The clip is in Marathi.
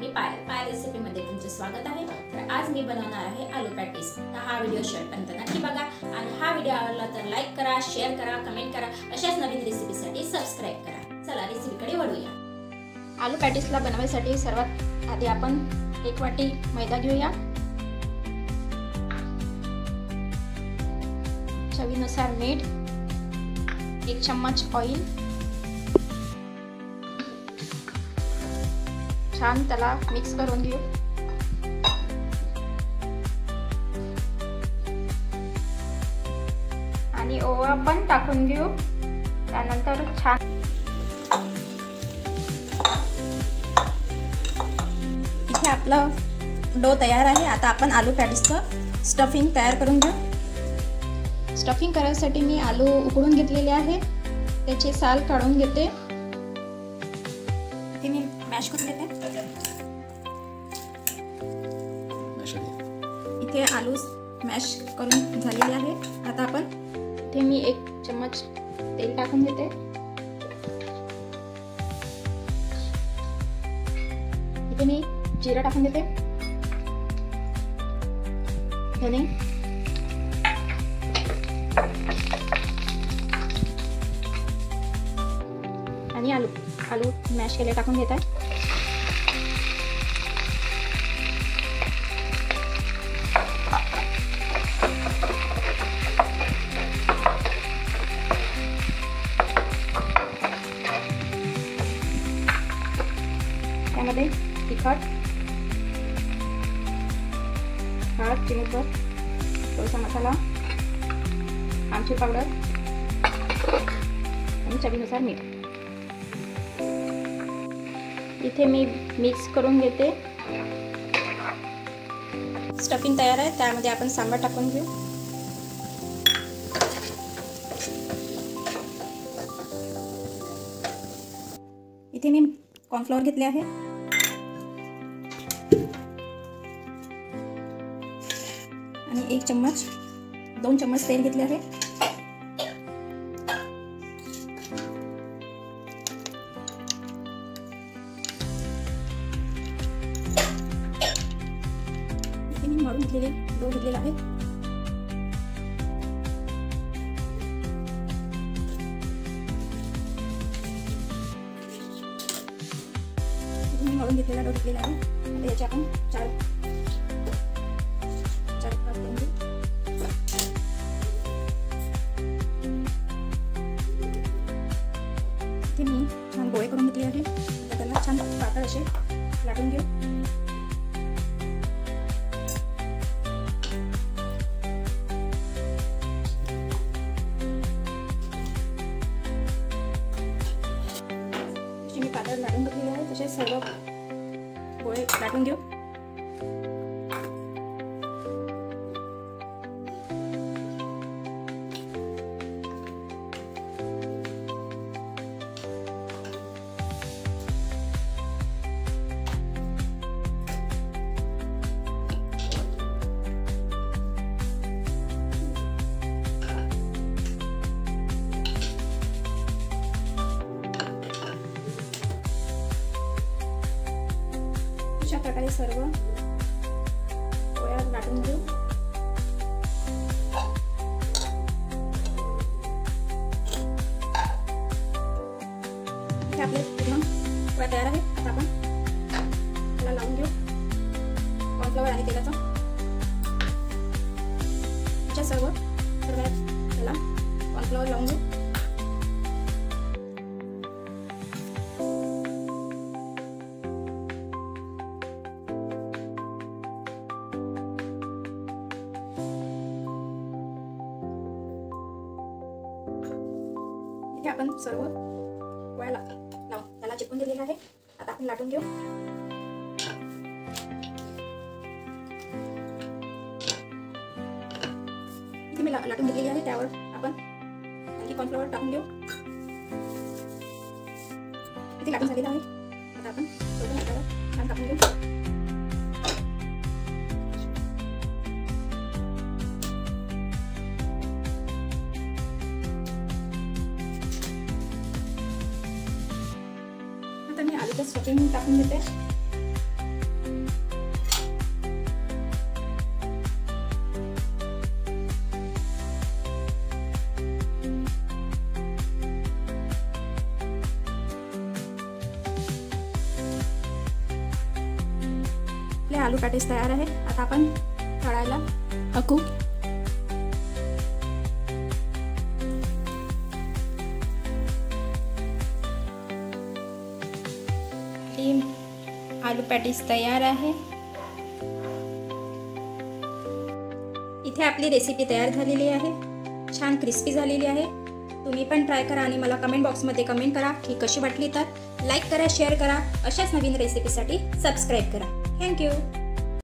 मी पायल रेसिपीमध्ये तुमचे स्वागत आहे। तर आज मी बनवणार आहे आलू पॅटीस। तर हा व्हिडिओ शेवटपर्यंत नक्की बघा आणि हा व्हिडिओ आवडला तर लाईक करा, शेअर करा, कमेंट करा। अशाच नवीन रेसिपीसाठी सबस्क्राइब करा। चला रेसिपीकडे वळूया। आलू पॅटीसला बनवायसाठी सर्वात आधी आपण 1 वाटी मैदा घेऊया, चवीनुसार मीठ, 1 चम्मच ऑइल, छान त्याला मिक्स करून घेऊ। आणि ओवा पण टाकून घेऊ। त्यानंतर छान इथे आपला डो तयार आहे। आता आपण आलू पॅटीसचं स्टफिंग तयार करून घेऊ। स्टफिंग करायसाठी मी आलू उकडून घेतलेले आहे, त्याची साल काढून घेते। इथे मी मॅश करून घेते। इथे आलू मॅश करून झालेले आहे। आता आपण इथे मी 1 चम्मच तेल टाकून घेते। इथे मी जिरा टाकून देते, धने, आणि आलू मॅश केले टाकून घेत आहे। त्यामध्ये तिखट, हळद, चिमूटभर, थोडासा मसाला, आमचूर पावडर आणि चवीनुसार मीठ। इथे मी मिक्स करून घेते। स्टफिंग तयार आहे, त्यामध्ये आपण सांबार टाकून घेऊ। इथे मी कॉर्नफ्लोअर घेतले आहे आणि 1 चम्मच 2 चम्मच तेल घेतले आहे। इथे मी मळून घेतलेले डो घेतलेला आहे। मळून घेतलेला डो घेतलेला आहे। आता याचे आपण 4 भाग करून घेऊ। इथे मी छान गोळे करून घेतले आहे। आता त्याला छान पातळ असे लाटून घेऊ। मी पातळ लाटून घेतलेले आहे, तसे सर्व गोळे लाटून घेऊ। अशा प्रकारे सर्व गोळ्या लाटून घेऊ। इथे आपले पूर्ण गोळ्या तयार आहे। आता आपण त्याला लावून घेऊ कॉर्नफ्लोअर आणि तेलाचा। अशा सर्व त्याला कॉर्नफ्लोअर लावून घेऊ। आपण सर्व गोळ्या लावून त्याला चिपकून दिलेला आहे। आता आपण लाटून घेऊ। इथे मी लाटून दिलेली आहे, त्यावर आपण आणखी कॉर्नफ्लोअर टाकून घेऊ। इथे लाटून झालेला आहे। आता आपण छान टाकून घेऊ। आता मी आलूचं स्टफिंग टाकून घेते। आलू पॅटीस तयार आहे. आता आपण तळायला टाकू. आलू पॅटीस तयार आहे. इथे आपली रेसिपी तयार झालेली आहे. छान क्रिस्पी झालेली आहे. तुम्ही पण ट्राय करा आणि मला कमेंट बॉक्समध्ये कमेंट करा की कशी वाटली. तर लाईक करा, शेअर करा. अशाच नवीन रेसिपीसाठी सबस्क्राईब करा. थँक्यू.